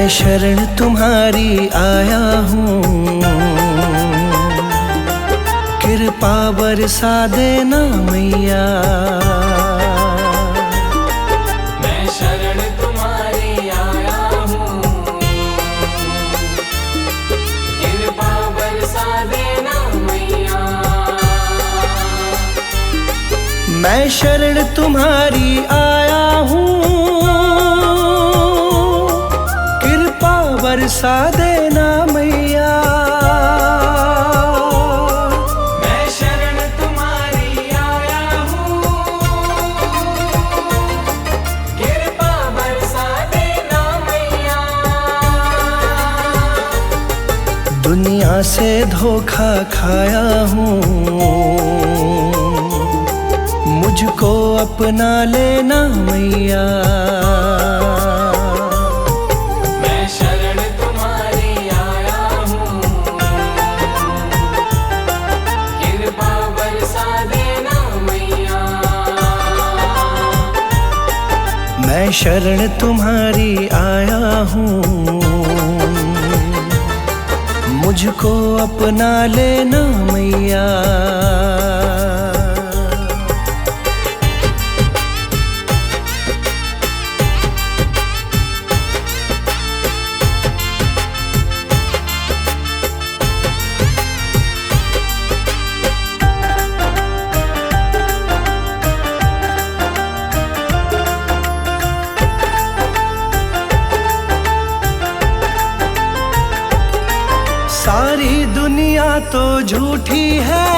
मैं शरण तुम्हारी आया हूँ, कृपा बरसा देना मैया। मैं शरण तुम्हारी आया हूँ, कृपा बरसा देना मैया। मैं शरण तुम्हारी आया हूँ, कृपा बरसा देना मैया। मैं शरण तुम्हारी आया हूँ, कृपा बरसा देना मैया। दुनिया से धोखा खाया हूँ, मुझको अपना लेना मैया। मैं शरण तुम्हारी आया हूँ, कृपा बरसा देना मैया। मैं शरण तुम्हारी आया हूँ, मुझको अपना लेना मैया। सारी दुनिया तो झूठी है,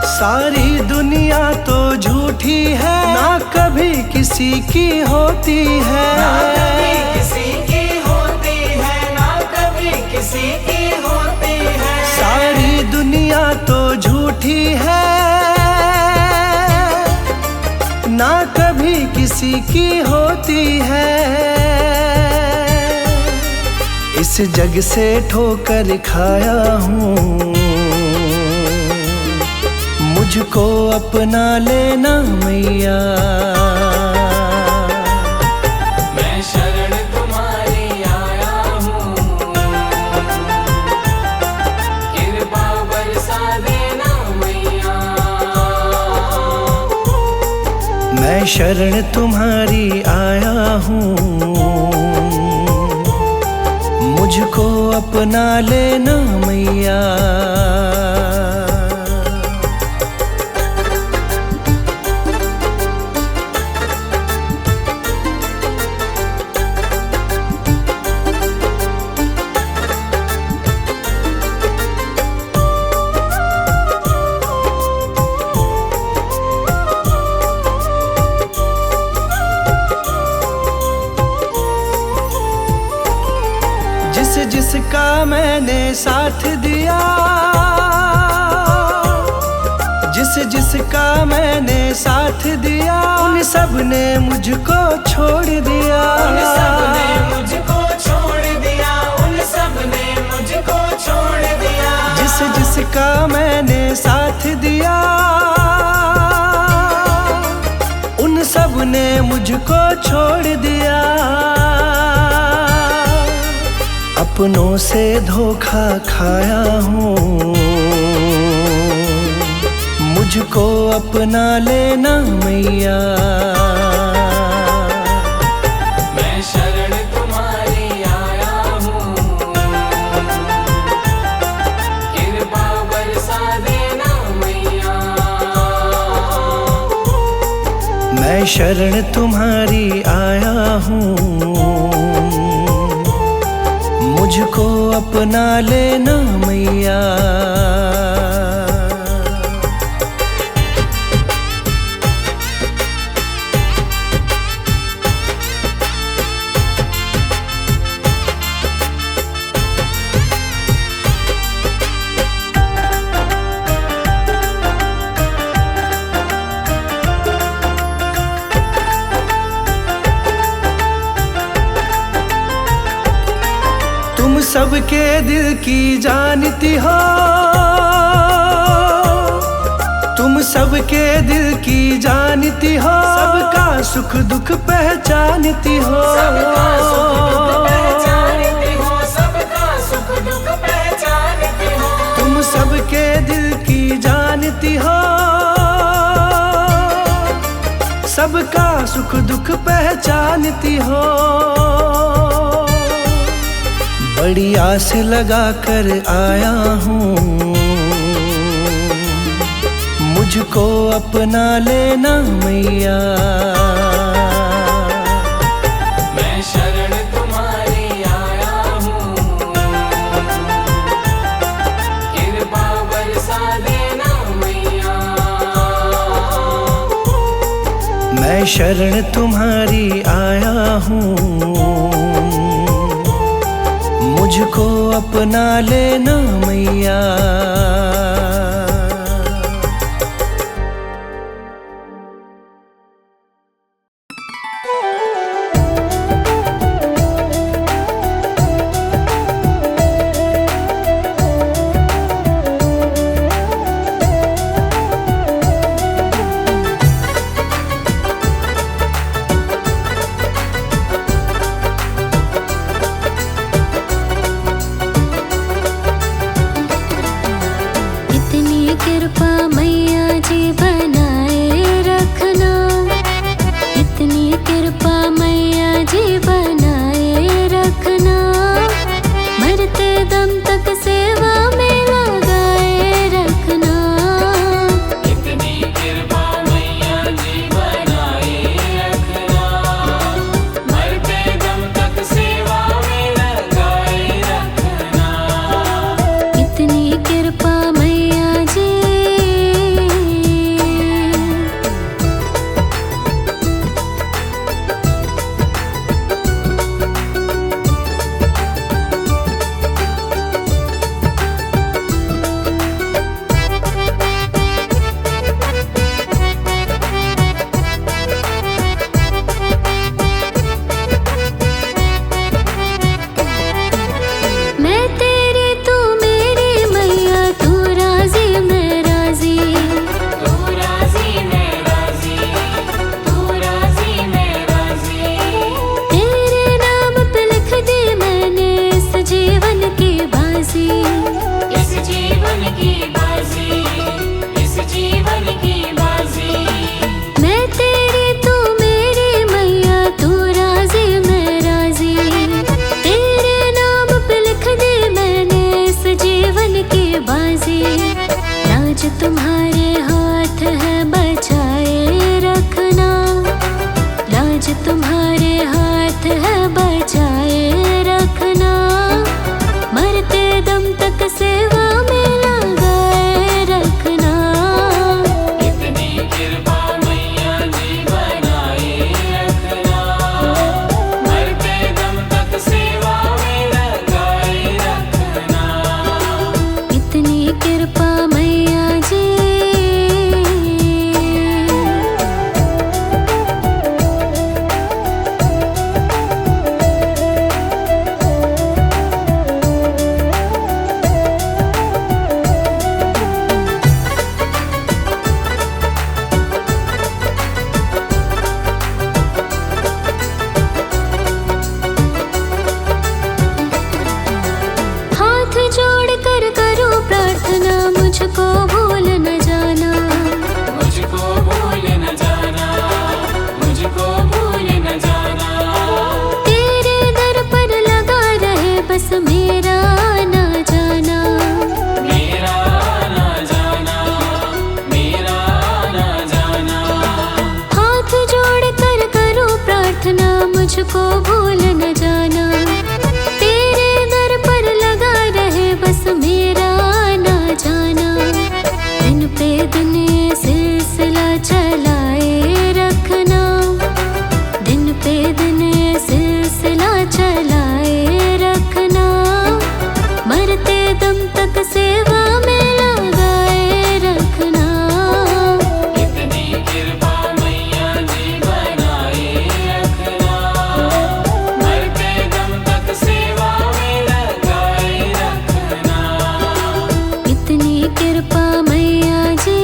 सारी दुनिया तो झूठी है, ना कभी किसी की होती है। ना कभी किसी की होती है, ना कभी किसी की होती है। सारी दुनिया तो झूठी है, ना कभी किसी की होती है। इस जग से ठोकर खाया हूँ, मुझको अपना लेना मैया। मैं शरण तुम्हारी आया हूँ, कृपा बरसा देना मैया। मैं शरण तुम्हारी आया हूँ, मुझको अपना लेना मैया। जिसका मैंने साथ दिया, जिसका मैंने साथ दिया, उन सब ने मुझको छोड़ दिया। उन सब ने मुझको छोड़ दिया, उन सब ने मुझको छोड़ दिया। जिसका मैंने साथ दिया, उन सब ने मुझको छोड़ दिया। अपनों से धोखा खाया हूँ, मुझको अपना लेना मैया। मैं शरण तुम्हारी आया हूँ, कृपा बरसा देना मैया। मैं शरण तुम्हारी आया हूँ, मुझको अपना लेना मैया। तुम सबके दिल की जानती हो, तुम तुम सबके दिल की जानती हो, सबका सुख दुख पहचानती हो। सबका सुख दुख पहचानती हो, सबका सुख दुख पहचानती हो। तुम सबके दिल की जानती हो, सबका सुख दुख पहचानती हो। बड़ी आस लगा कर आया हूँ, मुझको अपना लेना मैया। मैं शरण तुम्हारी आया हूँ, कृपा बरसा देना मैया। मैं शरण तुम्हारी आया हूँ, मुझको अपना लेना मैया। मुझको भूल न जाना, तेरे दर पर लगा रहे बस मेरा ना जाना। दिन पे दिन ये सिलसिला चलाए रखना, दिन पे दिन ये सिलसिला चलाए रखना। मरते दम तक सेवा में लगाए रखना। इतनी कृपा मैया जी बनाए रखना, मरते दम तक सेवा में लगाए रखना। इतनी कृपा मैया जी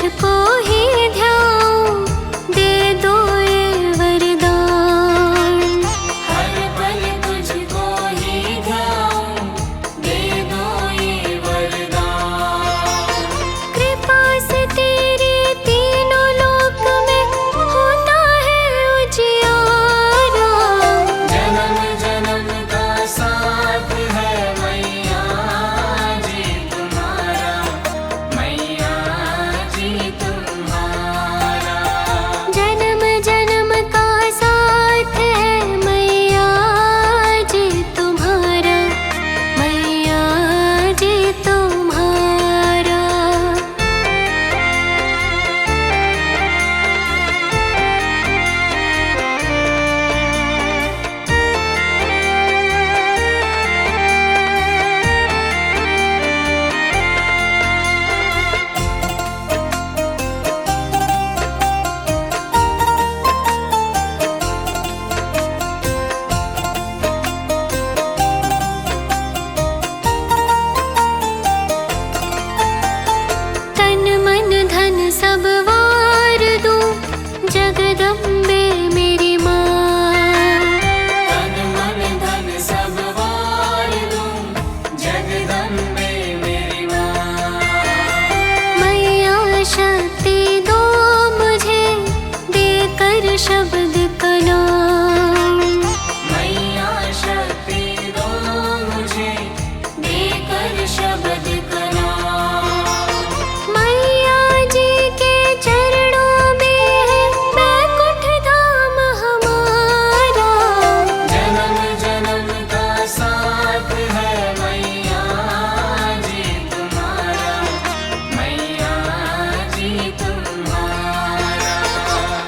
तुझको ही ध्याऊं, दे दो ये वरदान। हर पल तुझको ही ध्याऊं, दे दो ये वरदान। कृपा से तेरी तीनों लोक में होता है उजियारा। जन्म जन्म का साथ है मैया जी तुम्हारा, मैया जी तुम्हारा। जन्म जन्म का साथ है मैया जी तुम्हारा, मैया जी तुम्हारा। तन मन धन सब वार दूं, जगदम्बे मेरी माँ। तन मन धन सब वार दूं, जगदम्बे मेरी माँ। मैया शक्ति दो मुझे, देकर शब्द का नाम। मैया शक्ति दो मुझे, देकर शब्द का नाम। मैया जी के चरणों में है बैकुंठ धाम हमारा। जन्म जन्म का साथ है मैया जी तुम्हारा, मैया जी तुम्हारा।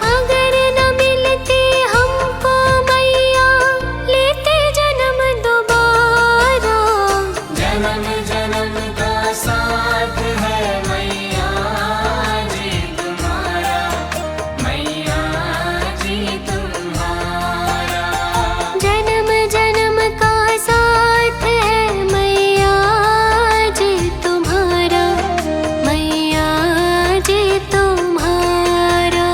अगर न मिलती हमको मैया, लेते जन्म दोबारा। जन्म जन्म का साथ है मैया जी तुम्हारा, मैया जी तुम्हारा। जन्म जन्म का साथ है मैया जी तुम्हारा, मैया जी तुम्हारा।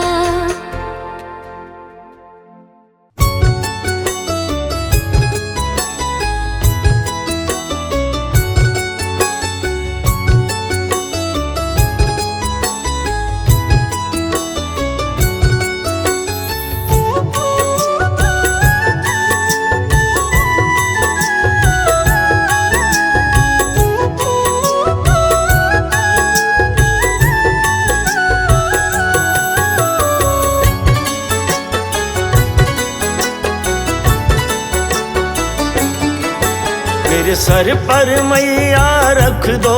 मेरे सर पर मैया रख दो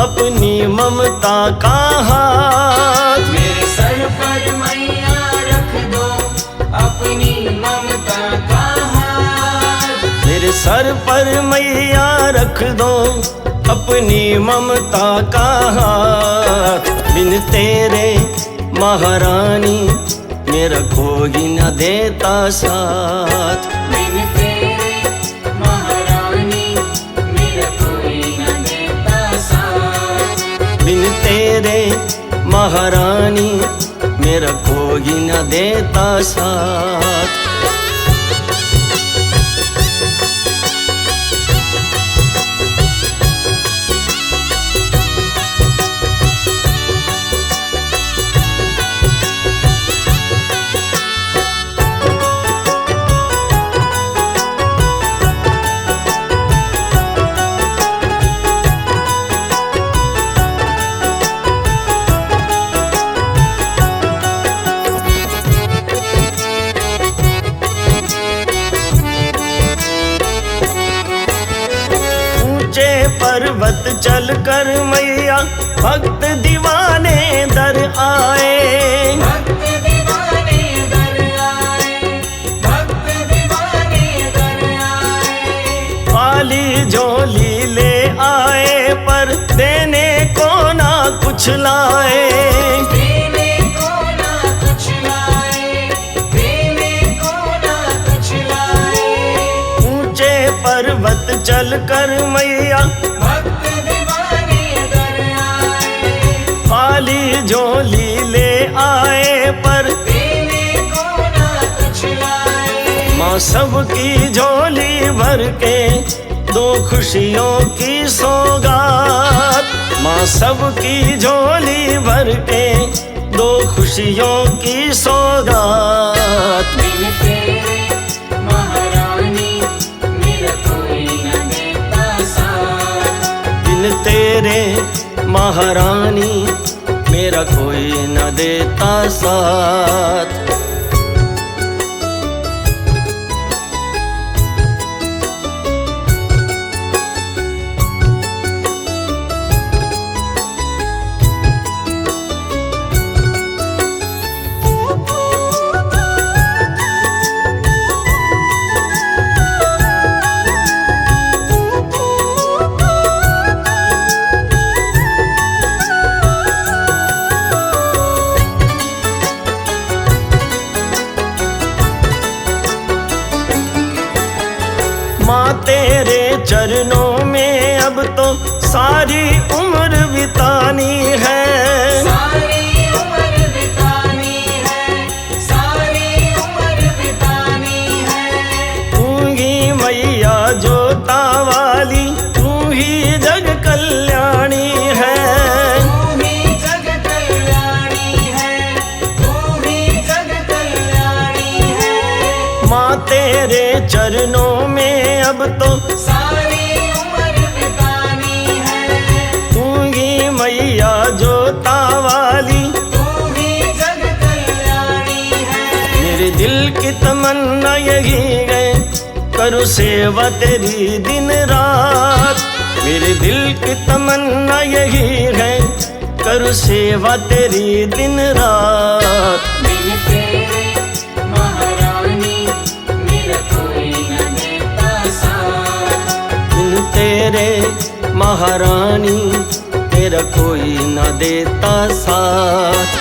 अपनी ममता का हाथ। मेरे सर पर मैया रख दो अपनी ममता का हाथ। मेरे सर पर मैया रख दो अपनी ममता का हाथ। बिन तेरे महारानी मेरा कोई न देता साथ। बिन तेरे महारानी मेरा कोई न देता साथ। बिन तेरे महारानी मेरा कोई न देता साथ। पर्वत चल कर मैया भक्त दीवाने दर आए। भक्त दीवाने दर आए, भक्त दीवाने दर आए। पाली झोली ले आए पर देने को ना कुछ लाए। देने को ना कुछ लाए, देने को ना कुछ लाए। ऊंचे पर्वत चल कर मैया भक्त दीवाने दर आए। खाली झोली ले आए पर देने को ना कुछ लाए। माँ सबकी झोली भर के दो खुशियों की सौगात। माँ सबकी झोली भर के दो खुशियों की सौगात। बिन तेरे महारानी मेरा कोई न देता साथ। बिन तेरे महारानी मेरा कोई न देता साथ। माँ तेरे चरणों में अब तो सारी उम्र बितानी है। सारी उम्र बितानी है, सारी उम्र बितानी है। तू ही मैया जोता वाली, तू ही जग कल्याणी है। तू ही जग कल्याणी है, तू ही जग कल्याणी है। माँ तेरे चरणों में अब तो सारी उम्र बितानी है। तू ही मैया जोता वाली, तू ही जग कल्याणी है। मेरे दिल की तमन्ना यही है, करूँ सेवा तेरी दिन रात। मेरे दिल की तमन्ना यही है, करूँ सेवा तेरी दिन रात। बिन तेरे महारानी मेरा कोई न देता साथ। बिन तेरे महारानी तेरा कोई न देता साथ।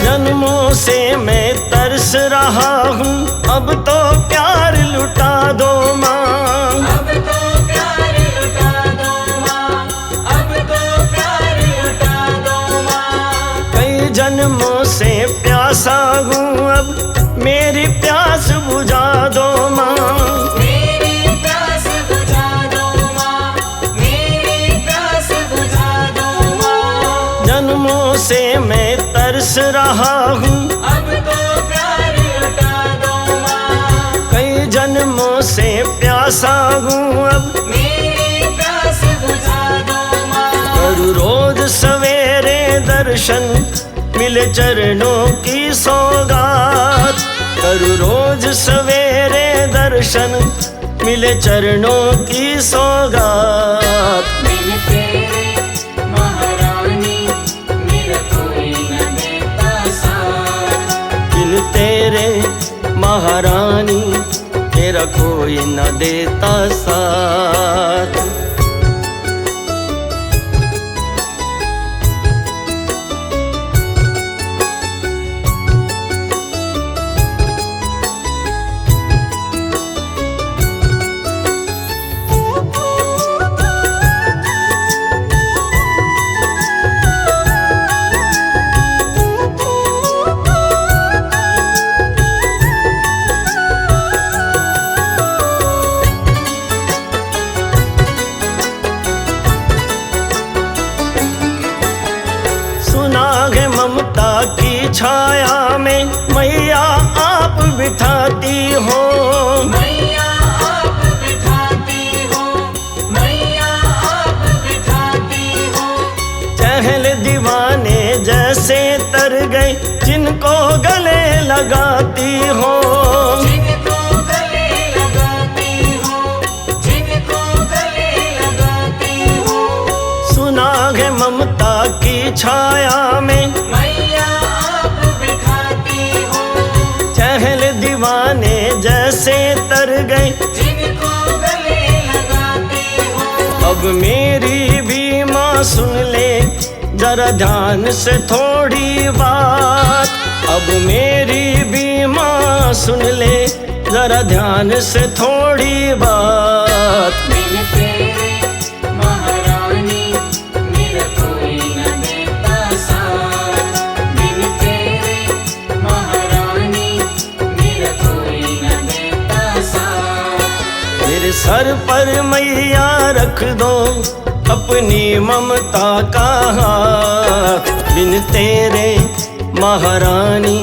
जन्मों से मैं तरस रहा हूँ, अब तो प्यार लुटा दो माँ। अब तो प्यार लुटा दो माँ, अब तो प्यार लुटा दो माँ। कई जन्मों से प्यासा हूँ, अब मेरी प्यास बुझा दो माँ। मेरी प्यास बुझा दो माँ, मेरी प्यास बुझा दो माँ। जन्मों से मैं तरस रहा हूँ, अब तो प्यार लुटा दो माँ। कई जन्मों से प्यासा हूँ, अब मेरी प्यास बुझा दो माँ। करूँ रोज सवेरे दर्शन, मिले चरणों की सौगात। करूँ रोज सवेरे दर्शन, मिले चरणों की सौगात। बिन तेरे महारानी मेरा कोई न देता साथ। बिन तेरे महारानी तेरा कोई न देता साथ। ममता की छाया में मैया आप बिठाती हो। मैया आप बिठाती हो, मैया आप बिठाती हो। चहल दीवाने जैसे तर गए जिनको गले लगाती हो। जिनको गले लगाती हो, जिनको गले लगाती जैसे तर गए, जिनको गले लगाते हो। अब मेरी भी माँ सुन ले जरा ध्यान से थोड़ी बात। अब मेरी भी माँ सुन ले जरा ध्यान से थोड़ी बात। बिन तेरे महारानी मेरा कोई न देता साथ। बिन तेरे महारानी मेरा कोई न देता साथ। मेरे सर पर मैया रख दो अपनी ममता का हाथ। बिन तेरे महारानी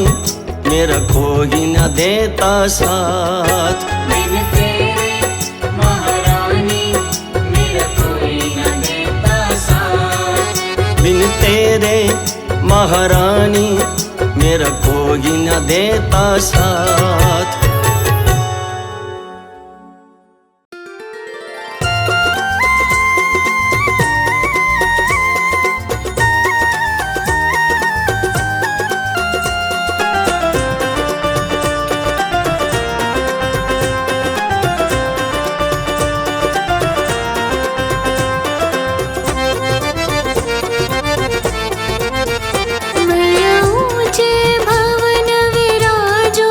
मेरा कोई न देता साथ। बिन तेरे महारानी मेरा कोई न देता साथ। बिन तेरे महारानी मेरा कोई न देता साथ। मैया ऊंचे भवन विराजो,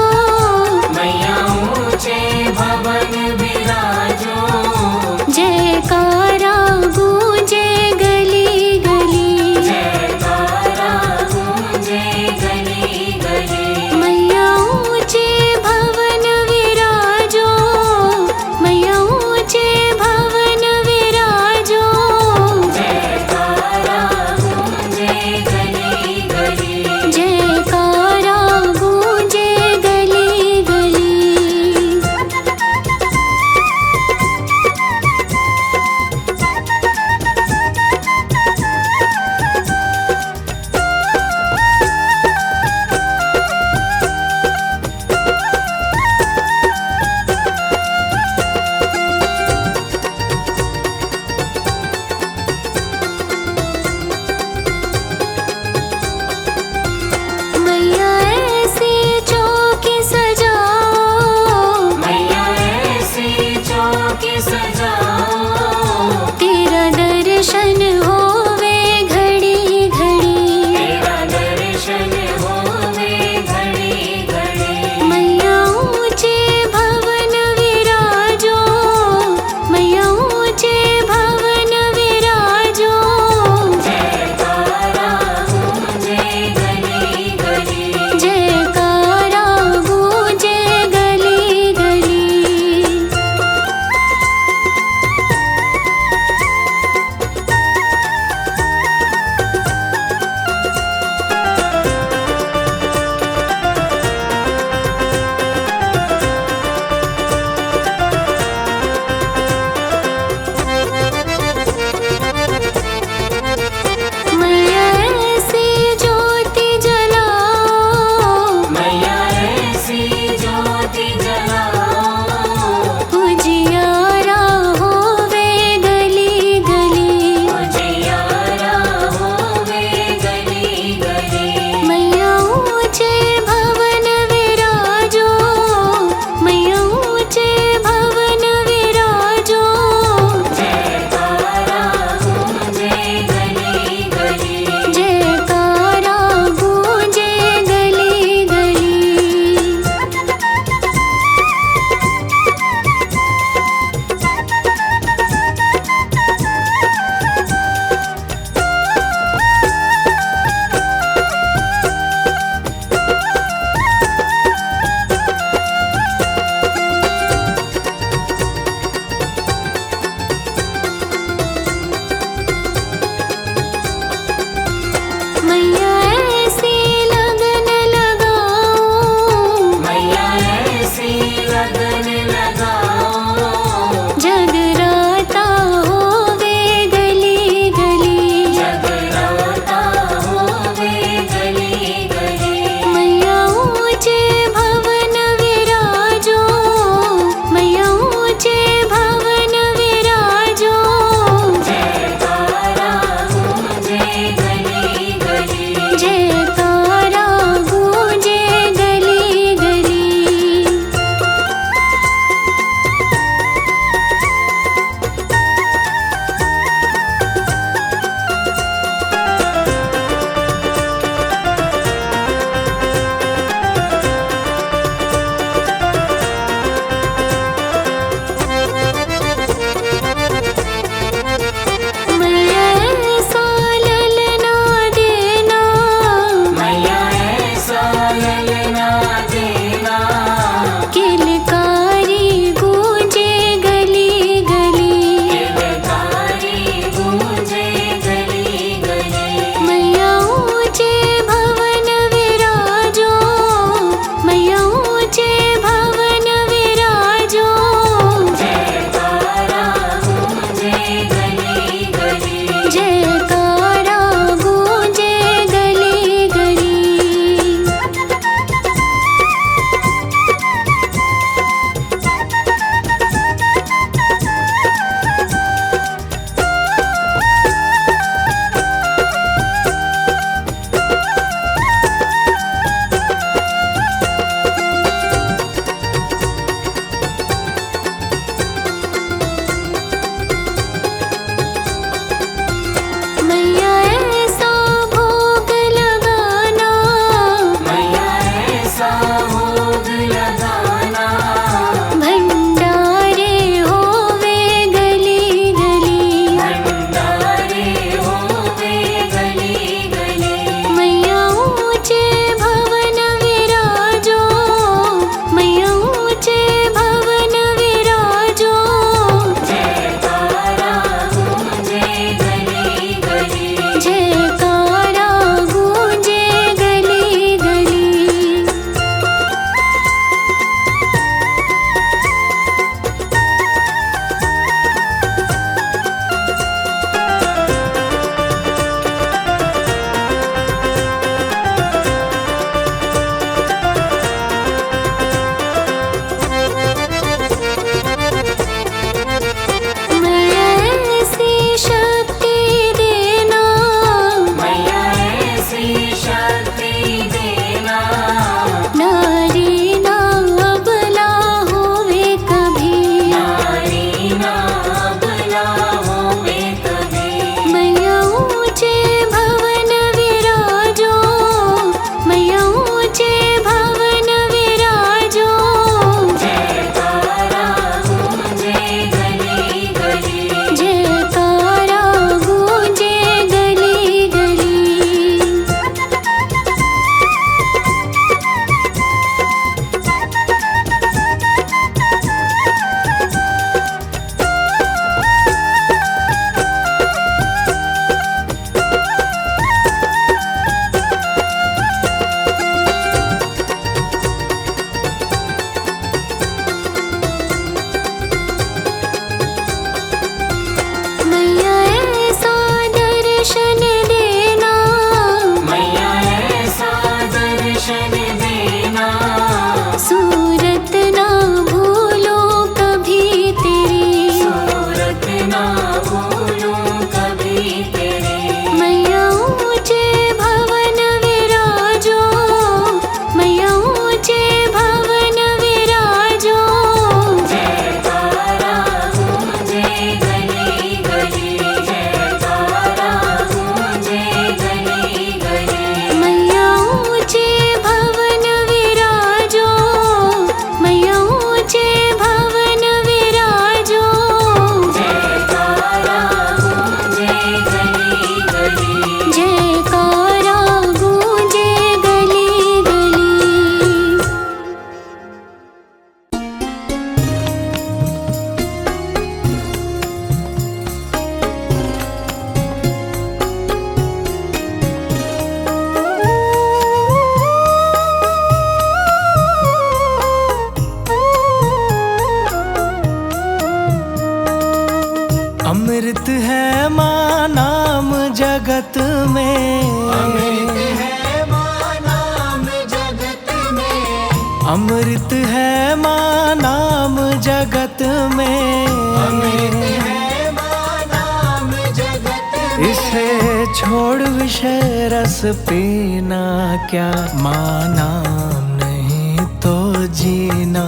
अमृत है माँ नाम जगत में, अमृत है माँ नाम जगत में, अमृत है माँ नाम जगत में, अमृत है माँ नाम जगत में। इसे छोड़ विषय रस पीना क्या, माँ नाम नहीं तो जीना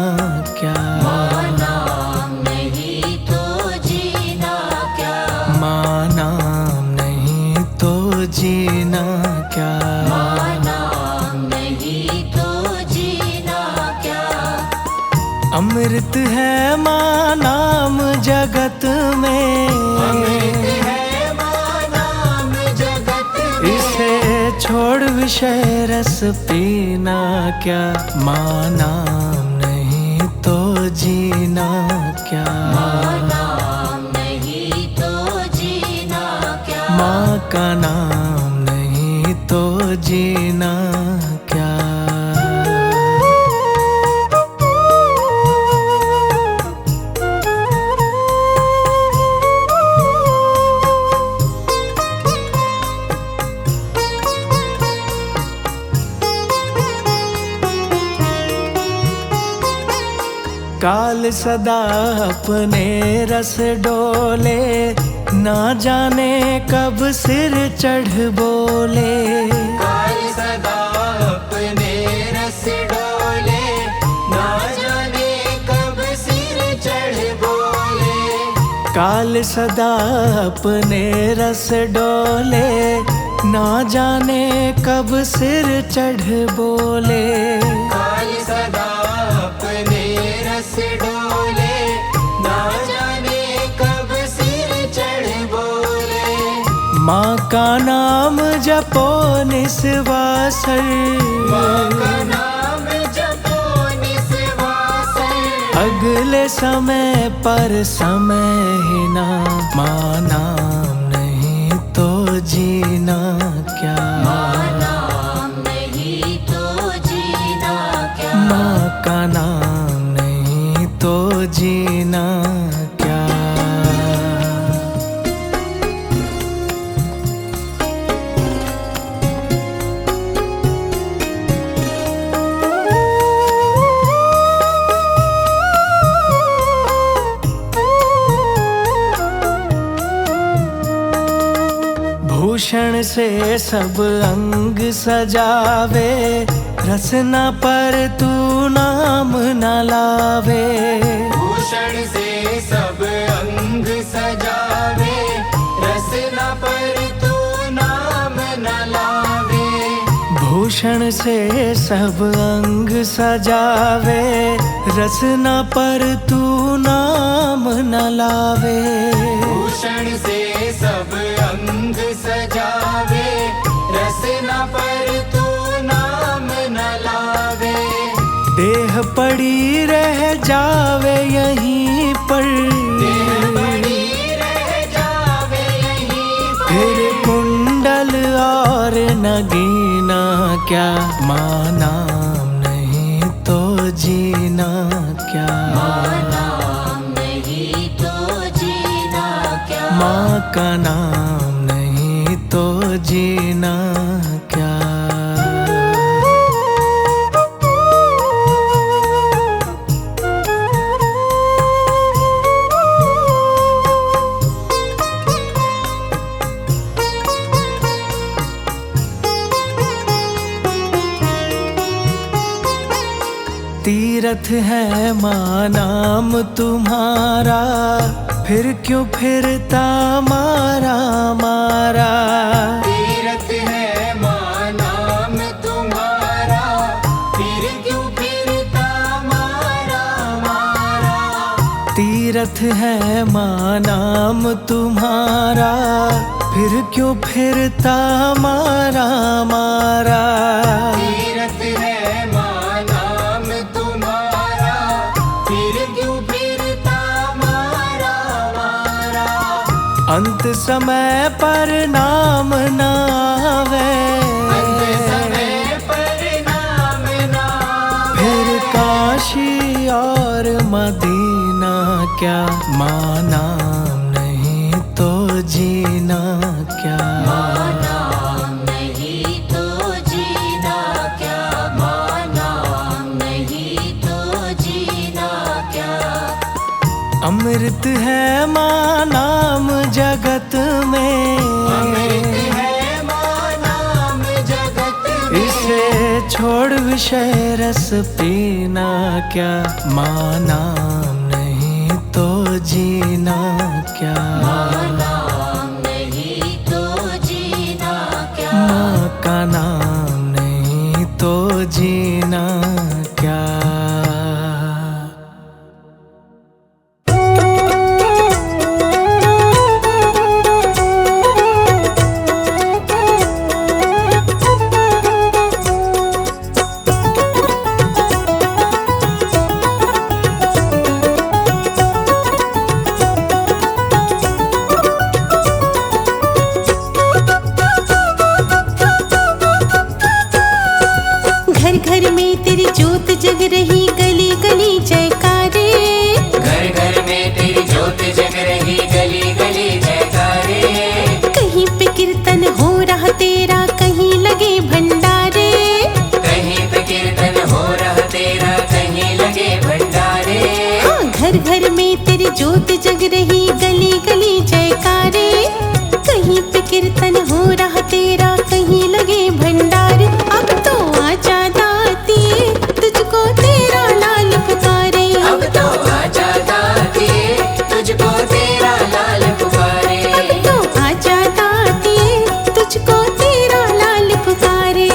क्या, माँ नाम नहीं तो जीना क्या, माँ नाम नहीं तो जीना क्या, माँ नाम नहीं तो जीना क्या। अमृत है माँ नाम जगत में, अमृत है माँ नाम जगत में। इसे छोड़ विषय रस पीना क्या, माँ नाम नहीं तो जीना क्या, माँ नाम नहीं तो जीना क्या, माँ का नाम नहीं तो जीना क्या। काल सदा अपने रस डोले, ना जाने कब सिर चढ़ बोले, काल सदा अपने रस डोले, ना जाने कब सिर चढ़ बोले। काल सदा अपने रस डोले, ना जाने कब सिर चढ़ बोले, काल सदा अपने रस डोले, ना जाने कब सिर चढ़ बोले। माँ का नाम जपो निस्वासर, माँ का नाम जपो निस्वासर, अगले समय पर समय ही ना, माँ नाम नहीं तो जीना क्या, माँ नाम नहीं तो जीना क्या, माँ का नाम नहीं तो जीना क्या। भूषण से सब अंग सजावे, रसना पर तू नाम न लावे, भूषण से सब अंग सजावे, रसना पर तू नाम न लावे। भूषण से सब अंग सजावे, रसना पर तू नाम न लावे, भूषण से सब अंग सजावे, रसना पर तू नाम न लावे। देह पड़ी रह जावे यहीं पर, देह पड़ी रह जावे यहीं पर, फिर कुंडल और नगीना क्या, माँ नाम नहीं तो जीना क्या, माँ नाम नहीं तो जीना क्या, माँ का नाम नहीं तो जीना क्या। तीरथ है माँ नाम तुम्हारा, फिर क्यों फिरता मारा मारा, तीरथ है माँ नाम तुम्हारा, फिर क्यों फिरता मारा मारा। तीरथ है माँ नाम तुम्हारा, फिर क्यों फिरता मारा मारा, तीरथ है माँ नाम तुम्हारा, फिर क्यों फिरता मारा मारा। अंत समय पर नाम न आवे, अंत समय पर नाम ना फिर काशी और मदीना क्या, माँ नाम नहीं तो जीना क्या, माँ नाम नहीं तो जीना क्या, माँ नाम नहीं तो जीना क्या। अमृत है माँ नाम जगत में, अमृत है माँ नाम जगत में। इसे छोड़ विषय रस पीना क्या, माँ नाम नहीं तो जीना क्या, माँ नाम नहीं तो जीना क्या। माँ का नाम नहीं तो जीना क्या। घर घर में तेरी जोत जग रही, गली गली जयकारे। घर घर में तेरी जोत जग रही, गली गली जयकारे। कहीं पे कीर्तन हो रहा तेरा, कहीं लगे भंडारे। कहीं पे कीर्तन हो रहा तेरा, कहीं लगे भंडारे। हाँ, घर घर में तेरी जोत जग रही, गली गली जयकारे। कहीं पे कीर्तन हो रहा तेरा, कहीं लगे भंडारे। अब तो आजा दाती, तुझको तेरा लाल पुकारे। अब तो आजा दाती, तुझको तेरा लाल पुकारे। अब तो आजा दाती, तुझको तेरा लाल पुकारे।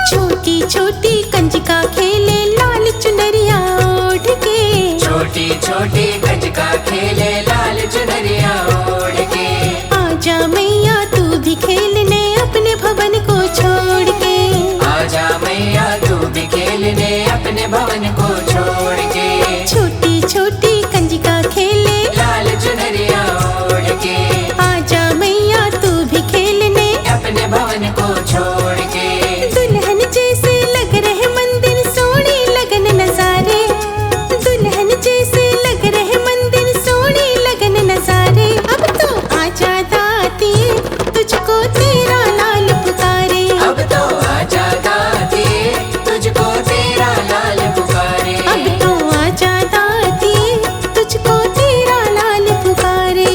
छोटी छोटी कंजिका खेले लाल चुनरिया ओढ़ के। छोटी छोटी कंजका खेले लाल चुनरिया ओढ़ के। आजा मैया तू भी खेलने अपने भवन को छोड़ के। आजा मैया तू भी खेलने अपने भवन को छोड़ के। छोटी छोटी कंजिका खेले, लाल चुनरिया ओढ़ के। आजा मैया तू भी खेलने अपने भवन को छोड़ के। दुल्हन जैसे लग रहे मंदिर, सोने लगन नजारे। दुल्हन जैसे लग रहे मंदिर, सोने लगन नजारे। अब तो आजा दाती, तुझको तेरा लाल पुकारे। अब तो आजा दाती, तुझको तेरा लाल पुकारे। अब तो आजा दाती, तुझको तेरा लाल पुकारे।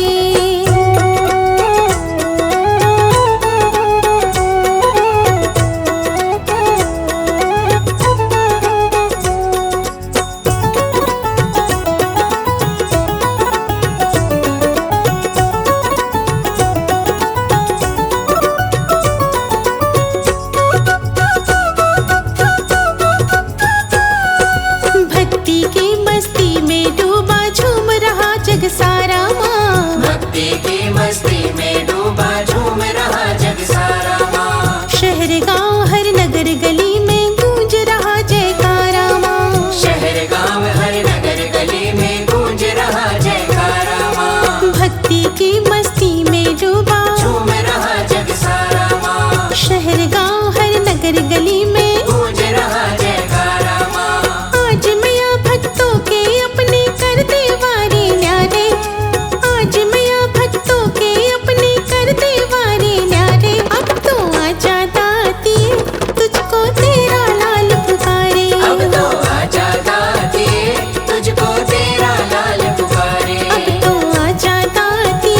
भक्ति की मस्ती में डूबा झूम रहा जग सारा माँ। भक्ति की मस्ती में डूबा झूम रहा जग सारा माँ। शहर गांव हर नगर गली में गूंज रहा जयकारा माँ। शहर गांव हर नगर गली में गूंज रहा जयकारा माँ। भक्ति की मस्ती में डूबा झूम रहा जग सारा माँ। शहर गांव हर नगर गली में गूंज रहा जयकारा माँ। आज मैया भक्तों के अपने कर दे वारे न्यारे। आज मैया भक्तों के अपने कर दे वारे न्यारे। अब तो आजा दाती, तुझको तेरा लाल पुकारे। अब तो आजा दाती, तुझको तेरा लाल पुकारे। अब तो आजा दाती,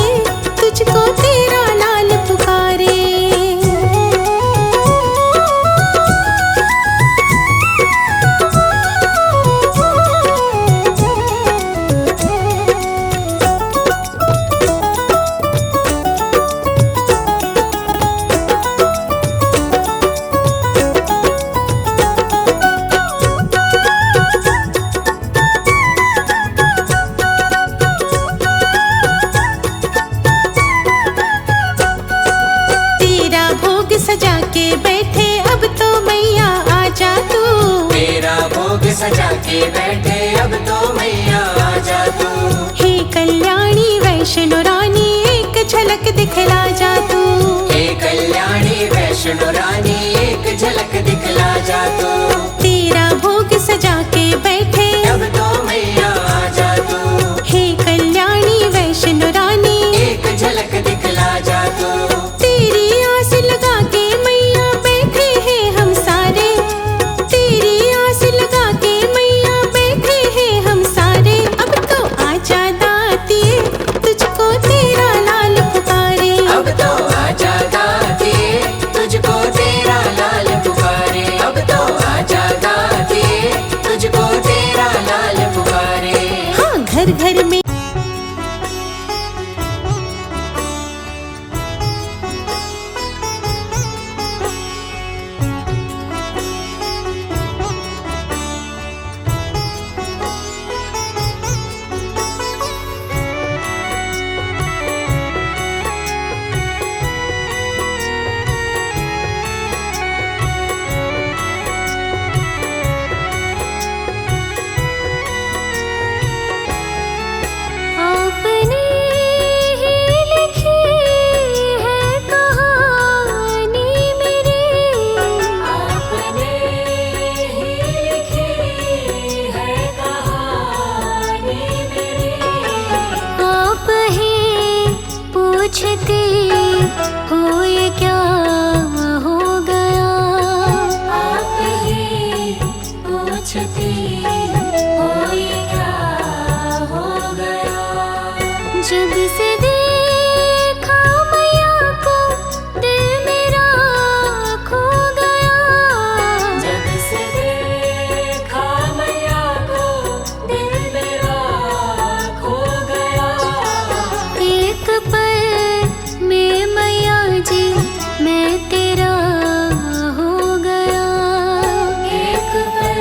दिखला जा तू। हे कल्याणी वैष्णो रानी एक झलक दिखला जा तू। तेरा भोग सजा के बैठे अब तो मैया आ जा तू। हे कल्याणी वैष्णो रानी एक झलक दिखला जा तू। तेरी आस लगा के मैया बैठे हैं हम सारे। तेरी आस लगा के मैया बैठे हैं हम सारे। अब तो आजा दातिए तुझको तेरा लाल पुकारे। अब तो आजा दातिए तुझको तेरा लाल पुकारे। अब तो आजा दातिए तुझको तेरा लाल पुकारे। हाँ घर घर में आपने ही लिखी है कहानी मेरी। आपने ही लिखी है कहानी मेरी। आप ही पूछती हो ये क्या हो गया। आप ही पूछती हो ये क्या हो गया। जब से देखा मैया को दिल मेरा खो गया। जब से देखा मैया को दिल मेरा खो गया। एक पल में मैया जी मैं तेरा हो गया। एक पल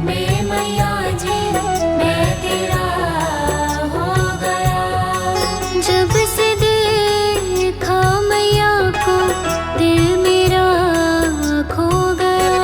में मैया जी मैं तेरा हो गया। जब से देखा मैया को दिल मेरा खो गया।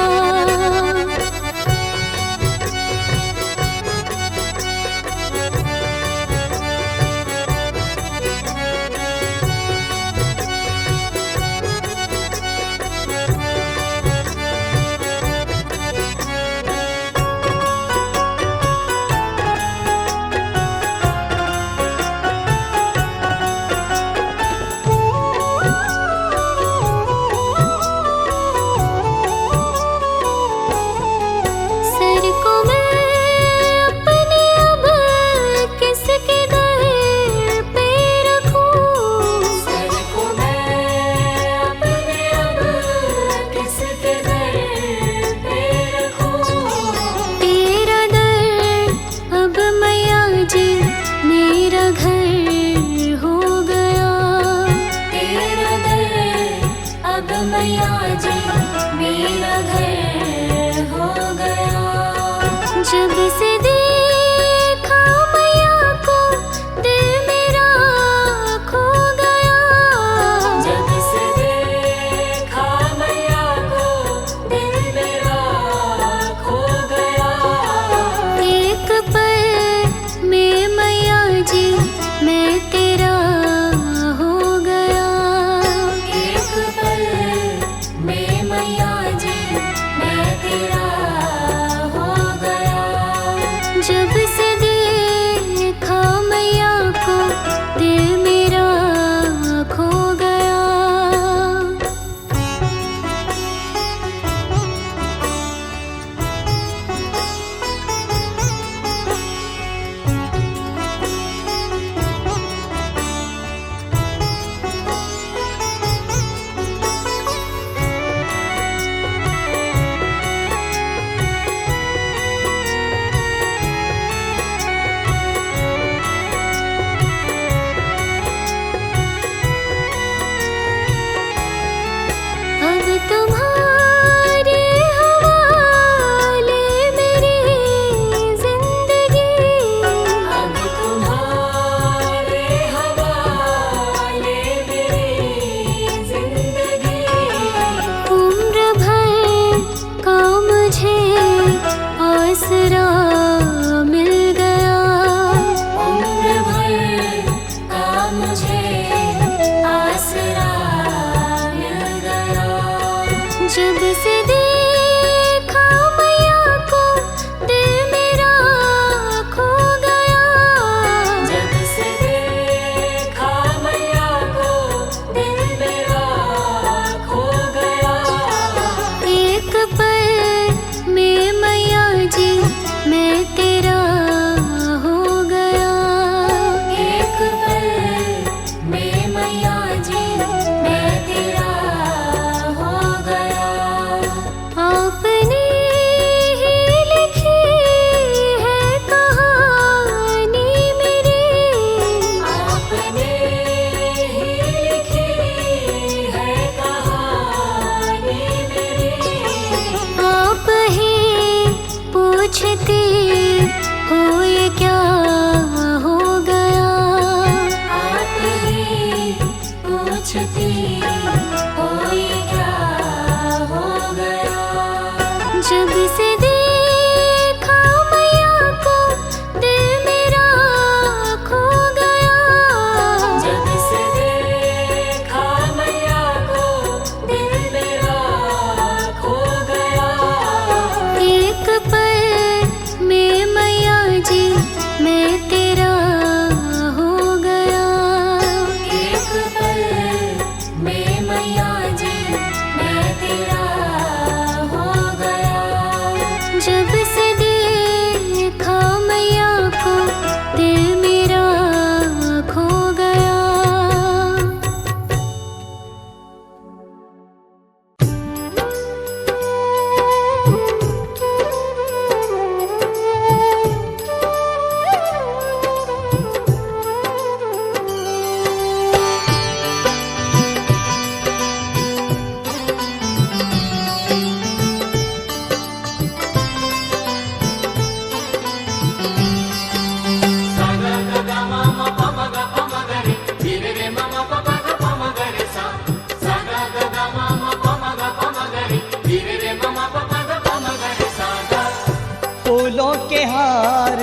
सर को मैं अपने अब किसके दर पे रखूं। सर को मैं अपने अब किसके दर पे रखूं। तेरा दर अब मैया जी मेरा घर हो गया। तेरा दर अब मैया जी मेरा घर हो गया। जब से देखा मैया को दिल मेरा खो गया। जब से देखा मैया को दिल मेरा खो गया। एक पल में मैया जी मैं तेरा हो गया। एक पल में मैया जी मैं तेरा हो गया।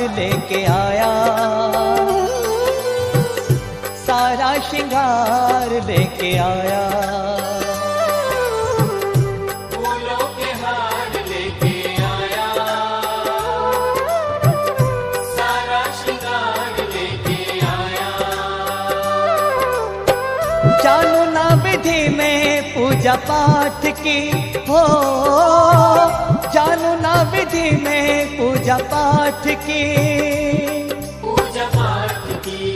लेके आया, सारा श्रृंगार लेके आया। फूलों के हार लेके आया, सारा श्रृंगार लेके आया। जानू ना विधि में पूजा पाठ की हो, जानू ना विधि में पूजा पाठ की, पूजा पाठ की,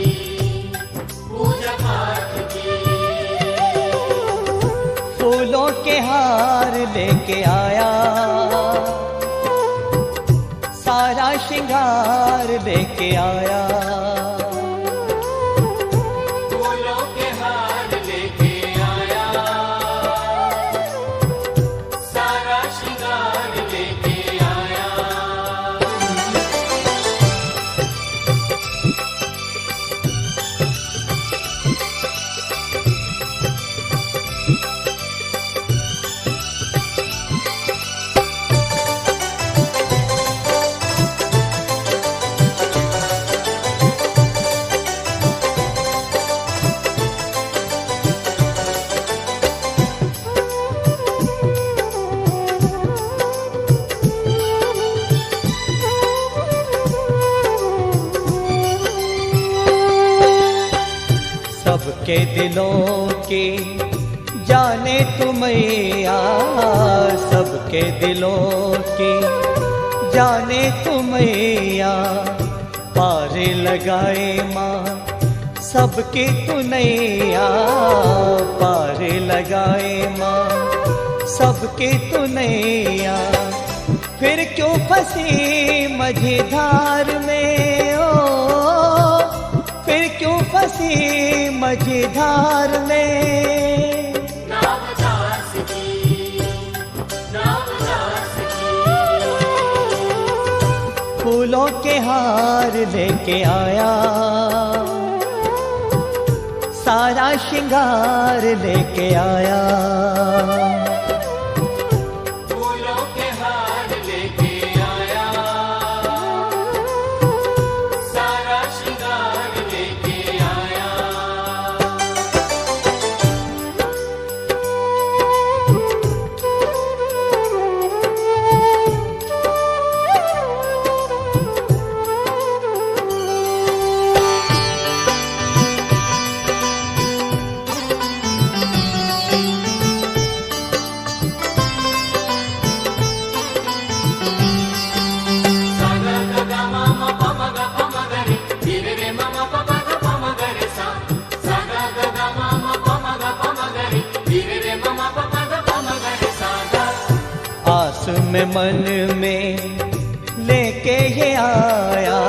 पूजा पाठ की। फूलों के हार लेके आया, सारा श्रृंगार लेके आया। फूलों के हार लेके आया, सारा श्रृंगार लेके आया। सबके दिलों की जाने तू मैया, सबके दिलों की जाने तू मैया। पार लगाए माँ सबकी तू नैया, पार लगाए माँ सबकी तू नैया। फिर क्यों फंसी मझधार में ओ, फिर क्यों फंसी मझधार में। रामदास की, रामदास की। फूलों के हार लेके आया, सारा श्रृंगार लेके आया। फूलों के हार लेके आया, सारा श्रृंगार लेके आया। आस में मन में लेके ये आया,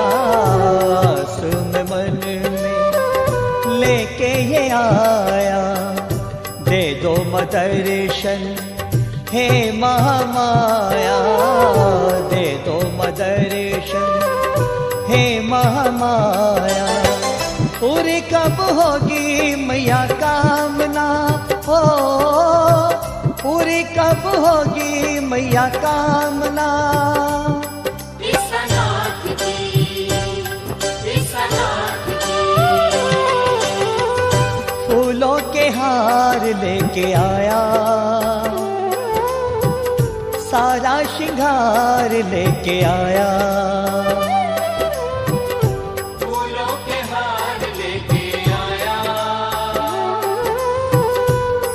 आस में मन में लेके ये आया। दे दो मदर्शन हे महामाया, दे दो मदर्शन हे महामाया। पूरी कब होगी मैया कामना हो, पूरी कब होगी मैया कामना। विश्वनाथ की, विश्वनाथ की। फूलों के हार लेके आया, सारा श्रृंगार लेके आया। फूलों के हार लेके आया,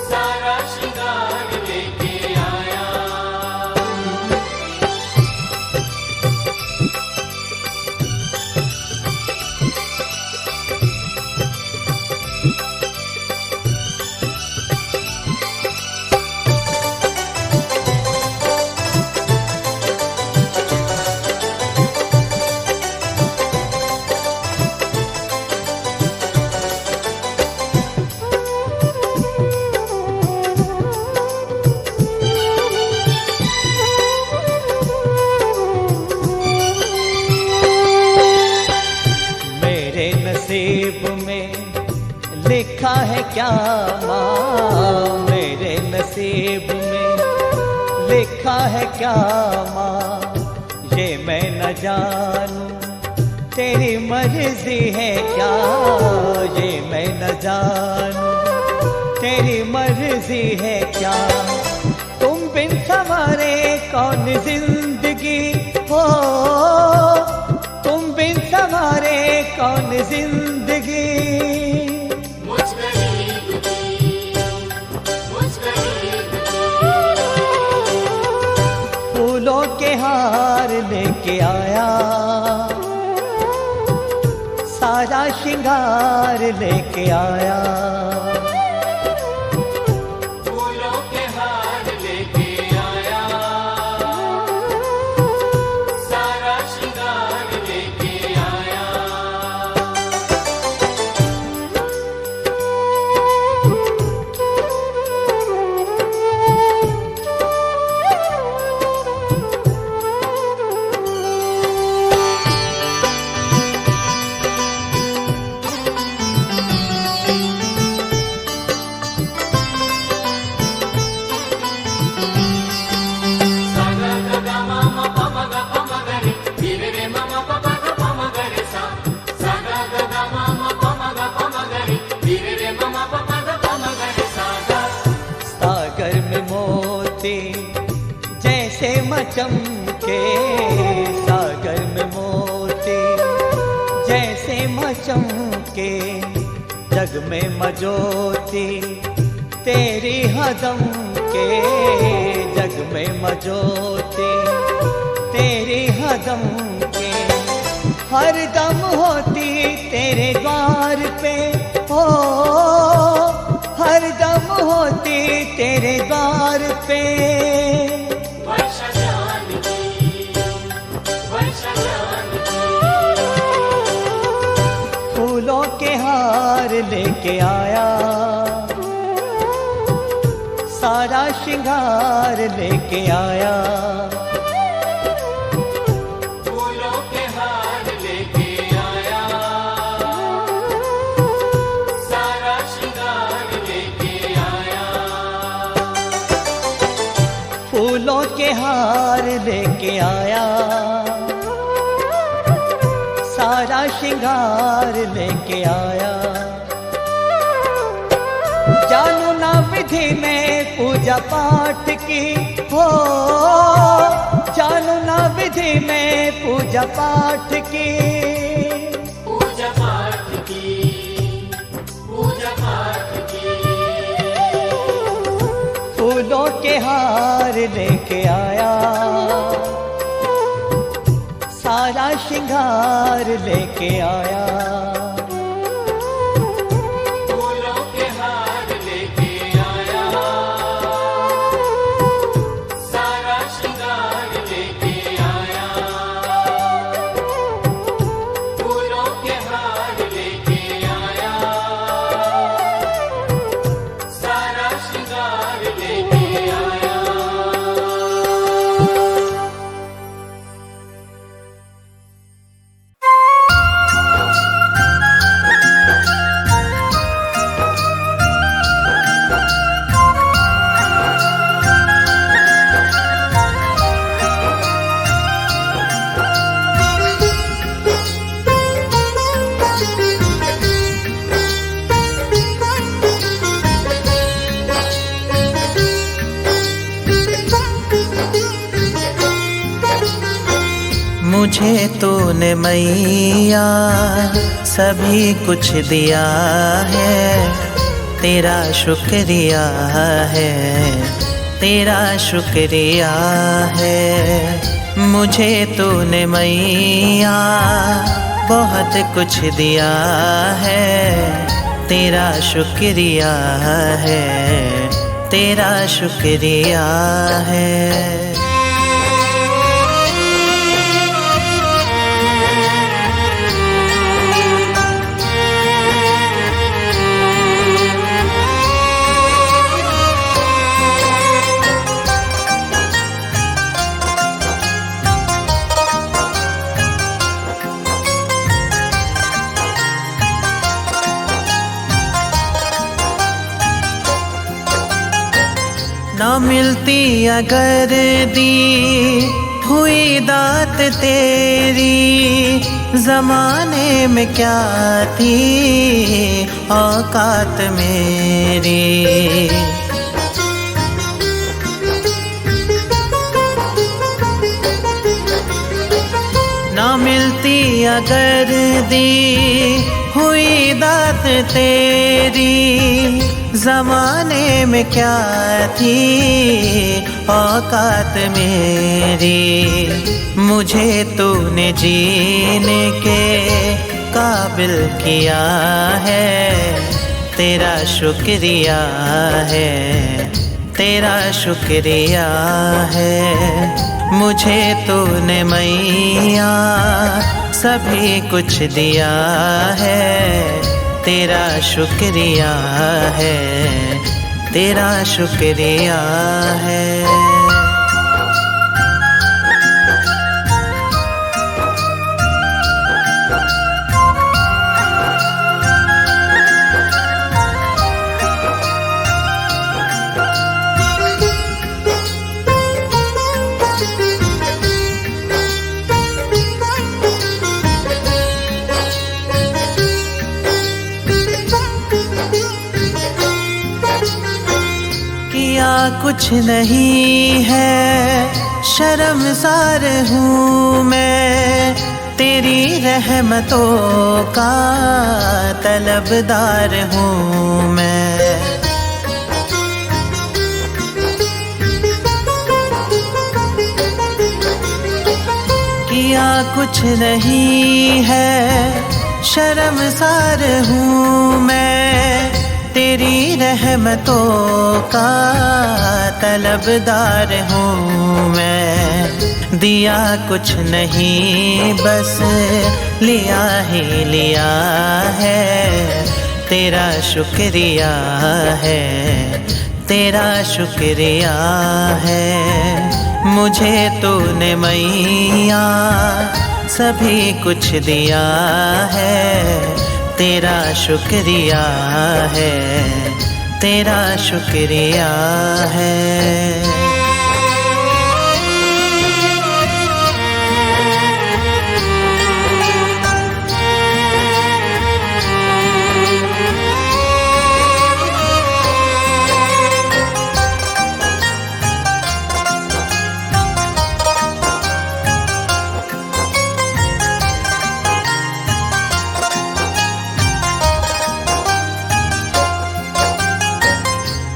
सारा श्रृंगार लेके आया। नसीब में लिखा है क्या माँ, मेरे नसीब में लिखा है क्या माँ, ये मैं न जानूं तेरी मर्जी है क्या ये मैं न जानूं, तेरी मर्जी है क्या। तुम बिन संवारे कौन जिंदगी हो, तुम बिन संवारे कौन जिंदगी। मुझ गरीब की, मुझ गरीब फूलों के हार लेके आया, सारा श्रृंगार लेके आया। फूलों के हार लेके आया, सारा श्रृंगार लेके आया। सागर में मोती जैसे मचमके, सागर में मोती जैसे मचमके, जग में मजोती तेरी हदम के, जग में मजोती तेरी हदम के। हर दम होती तेरे द्वार पे हो, हर दम होती तेरे द्वार पे। वर्षा जानकी, वर्षा जानकी। फूलों के हार लेके आया, सारा श्रृंगार लेके आया। फूलों के हार लेके आया, सारा श्रृंगार लेके आया। फूलों के हार लेके आया, सारा श्रृंगार लेके आया। जानू ना विधि में पूजा पाठ की हो, जानू ना विधि में पूजा पाठ की। पूजा पाठ की, पूजा पाठ की। फूलों के हार लेके आया, सारा श्रृंगार लेके आया। फूलों के हार लेके आया, सारा श्रृंगार लेके आया। फूलों के हार लेके आया, सारा श्रृंगार लेके आया। मुझे तूने मैया सभी कुछ दिया है, तेरा शुक्रिया है, तेरा शुक्रिया है। मुझे तूने मैया बहुत कुछ दिया है, तेरा शुक्रिया है, तेरा शुक्रिया है। ना मिलती अगर दी हुई दात तेरी, जमाने में क्या थी औकात मेरी। ना मिलती अगर दी हुई दात तेरी, जमाने में क्या थी औकात मेरी। मुझे तूने जीने के काबिल किया है, तेरा शुक्रिया है, तेरा शुक्रिया है। मुझे तूने मैया सभी कुछ दिया है, तेरा शुक्रिया है, तेरा शुक्रिया है। कुछ नहीं है शर्मसार हूँ मैं, तेरी रहमतों का तलबदार हूँ मैं। किया कुछ नहीं है शर्मसार हूँ मैं, तेरी रहमतों का तलबदार हूँ मैं। दिया कुछ नहीं बस लिया ही लिया है, तेरा शुक्रिया है, तेरा शुक्रिया है। मुझे तूने मैया सभी कुछ दिया है, तेरा शुक्रिया है, तेरा शुक्रिया है।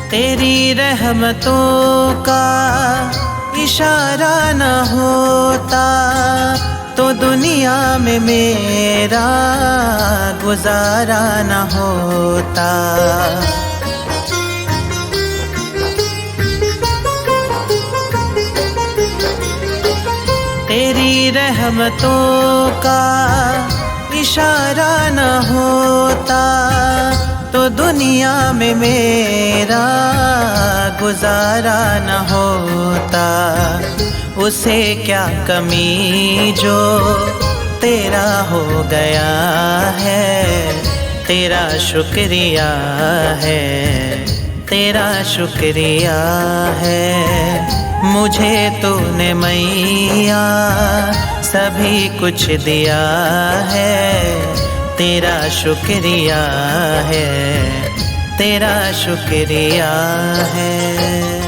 तेरी रहमतों का इशारा न होता तो दुनिया में मेरा गुजारा न होता। तेरी रहमतों का इशारा न होता तो दुनिया में मेरा गुजारा न होता। उसे क्या कमी जो तेरा हो गया है, तेरा शुक्रिया है, तेरा शुक्रिया है। मुझे तूने मैया सभी कुछ दिया है, तेरा शुक्रिया है, तेरा शुक्रिया है।